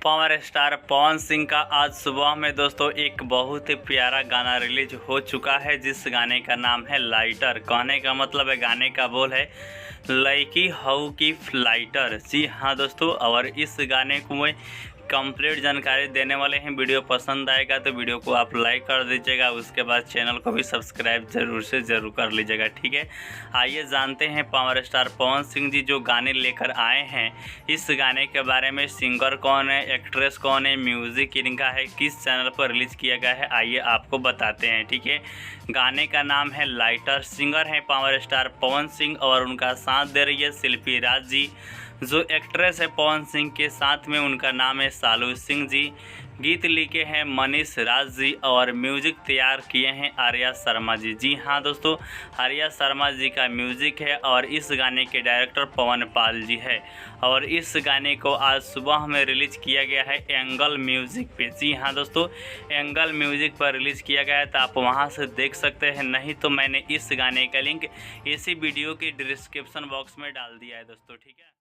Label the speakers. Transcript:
Speaker 1: Power star Pawan Singh का आज सुबह में दोस्तों एक बहुत ही प्यारा गाना रिलीज हो चुका है, जिस गाने का नाम है लाइटर। कहने का मतलब है, गाने का बोल है लड़की हऊ की लाइटर। जी हाँ दोस्तों, और इस गाने को मैं कंप्लीट जानकारी देने वाले हैं। वीडियो पसंद आएगा तो वीडियो को आप लाइक कर दीजिएगा, उसके बाद चैनल को भी सब्सक्राइब जरूर कर लीजिएगा, ठीक है। आइए जानते हैं पावर स्टार पवन सिंह जी जो गाने लेकर आए हैं, इस गाने के बारे में। सिंगर कौन है, एक्ट्रेस कौन है, म्यूज़िक इनका है, किस चैनल पर रिलीज़ किया गया है, आइए आपको बताते हैं, ठीक है। गाने का नाम है लाइटर। सिंगर हैं पावर स्टार पवन सिंह और उनका साथ दे रही है शिल्पी राज जी। जो एक्ट्रेस है पवन सिंह के साथ में, उनका नाम है सालू सिंह जी। गीत लिखे हैं मनीष राज जी और म्यूजिक तैयार किए हैं आर्या शर्मा जी। जी हाँ दोस्तों, आर्या शर्मा जी का म्यूजिक है और इस गाने के डायरेक्टर पवन पाल जी है। और इस गाने को आज सुबह में रिलीज किया गया है एंगल म्यूजिक पे। जी हाँ दोस्तों, एंगल म्यूजिक पर रिलीज किया गया है, तो आप वहाँ से देख सकते हैं। नहीं तो मैंने इस गाने का लिंक इसी वीडियो के डिस्क्रिप्शन बॉक्स में डाल दिया है दोस्तों, ठीक है।